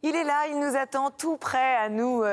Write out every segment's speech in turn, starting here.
Il est là, il nous attend tout prêt à nous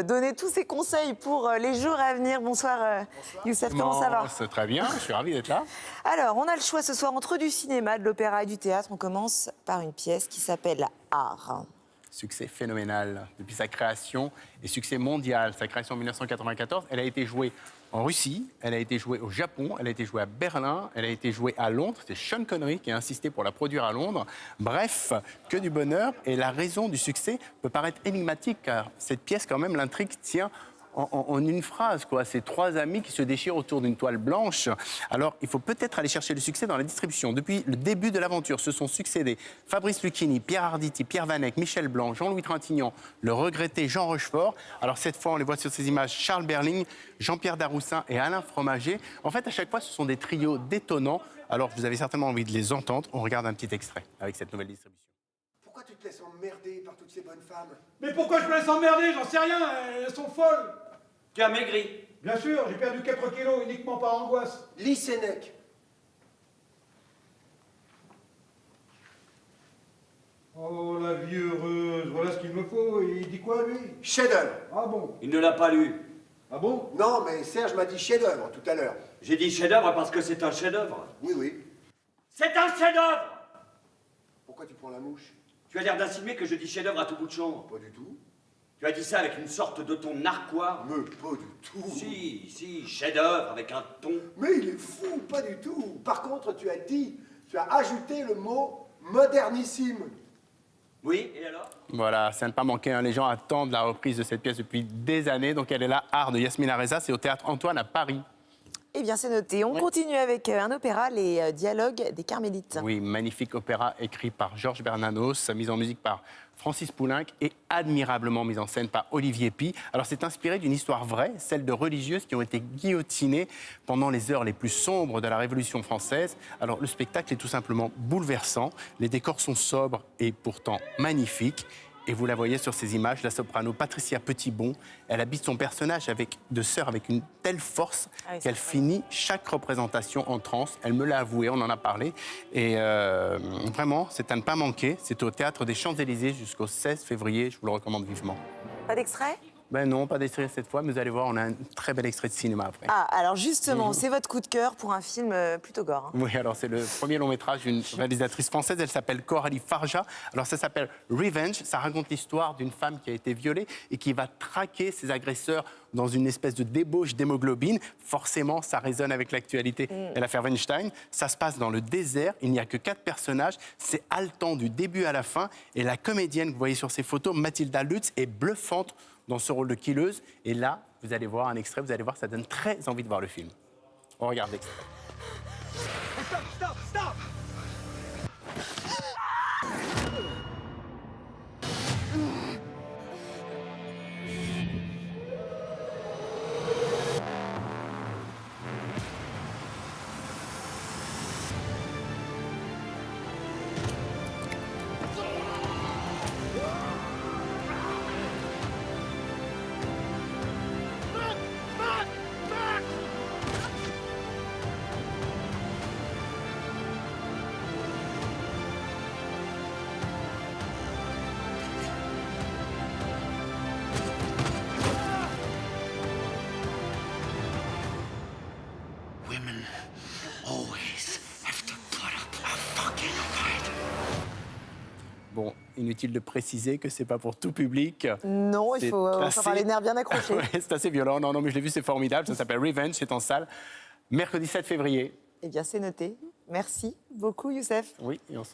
donner tous ses conseils pour les jours à venir. Bonsoir, Youssef, comment ça va? C'est très bien, je suis ravi d'être là. Alors, on a le choix ce soir entre du cinéma, de l'opéra et du théâtre. On commence par une pièce qui s'appelle Art. Succès phénoménal depuis sa création et succès mondial. Sa création en 1994, elle a été jouée en Russie, elle a été jouée au Japon, elle a été jouée à Berlin, elle a été jouée à Londres. C'est Sean Connery qui a insisté pour la produire à Londres. Bref, que du bonheur. Et la raison du succès peut paraître énigmatique car cette pièce, quand même, l'intrigue tient en une phrase, quoi. C'est trois amis qui se déchirent autour d'une toile blanche. Alors, il faut peut-être aller chercher le succès dans la distribution. Depuis le début de l'aventure, se sont succédés Fabrice Lucchini, Pierre Arditi, Pierre Vanek, Michel Blanc, Jean-Louis Trintignant, le regretté Jean Rochefort. Alors, cette fois, on les voit sur ces images, Charles Berling, Jean-Pierre Daroussin et Alain Fromager. En fait, à chaque fois, ce sont des trios détonnants. Alors, vous avez certainement envie de les entendre. On regarde un petit extrait avec cette nouvelle distribution. Pourquoi tu te laisses emmerder par toutes ces bonnes femmes? Mais pourquoi je me laisse emmerder? J'en sais rien, elles sont folles. Tu as maigri. Bien sûr, j'ai perdu 4 kilos uniquement par angoisse. Lis Sénèque. Oh, la vie heureuse, voilà ce qu'il me faut. Il dit quoi, lui? Chef-d'œuvre. Ah bon? Il ne l'a pas lu. Ah bon? Non, mais Serge m'a dit chef-d'œuvre tout à l'heure. J'ai dit chef-d'œuvre parce que c'est un chef-d'œuvre. Oui, oui. C'est un chef-d'œuvre! Pourquoi tu prends la mouche? Tu as l'air d'insinuer que je dis chef-d'œuvre à tout bout de champ. Pas du tout. Tu as dit ça avec une sorte de ton narquois. Mais pas du tout. Si, chef-d'œuvre avec un ton. Mais il est fou, pas du tout. Par contre, tu as ajouté le mot modernissime. Oui, et alors? Voilà, c'est à ne pas manquer, hein. Les gens attendent la reprise de cette pièce depuis des années. Donc, elle est là, Art de Yasmina Reza. C'est au Théâtre Antoine à Paris. Eh bien, c'est noté. On continue avec un opéra, les dialogues des Carmélites. Oui, magnifique opéra écrit par Georges Bernanos, mise en musique par Francis Poulenc et admirablement mise en scène par Olivier Py. Alors, c'est inspiré d'une histoire vraie, celle de religieuses qui ont été guillotinées pendant les heures les plus sombres de la Révolution française. Alors, le spectacle est tout simplement bouleversant. Les décors sont sobres et pourtant magnifiques. Et vous la voyez sur ces images, la soprano Patricia Petitbon, elle habite son personnage de sœur avec une telle force qu'elle finit chaque représentation en transe. Elle me l'a avoué, on en a parlé. Et vraiment, c'est à ne pas manquer. C'est au Théâtre des Champs-Élysées jusqu'au 16 février. Je vous le recommande vivement. Pas d'extrait? Ben non, pas d'extrait cette fois, mais vous allez voir, on a un très bel extrait de cinéma après. Ah, alors justement, c'est votre coup de cœur pour un film plutôt gore. Oui, alors c'est le premier long métrage d'une réalisatrice française, elle s'appelle Coralie Farja. Alors ça s'appelle Revenge, ça raconte l'histoire d'une femme qui a été violée et qui va traquer ses agresseurs dans une espèce de débauche d'hémoglobine. Forcément, ça résonne avec l'actualité et l'affaire Weinstein. Ça se passe dans le désert, il n'y a que 4 personnages, c'est haletant du début à la fin. Et la comédienne que vous voyez sur ces photos, Mathilda Lutz, est bluffante dans ce rôle de killeuse. Et là, vous allez voir un extrait, vous allez voir, ça donne très envie de voir le film. On regarde l'extrait. Stop! Women always have to put up a fucking fight. Bon, inutile de préciser que c'est pas pour tout public. Non, il C'est faut assez- avoir les nerfs bien accrochés. Ouais, c'est assez violent. Non, mais je l'ai vu, c'est formidable. Ça s'appelle Revenge, c'est en salle. Mercredi 7 février. Eh bien, c'est noté. Merci beaucoup, Youssef. Oui, et on se...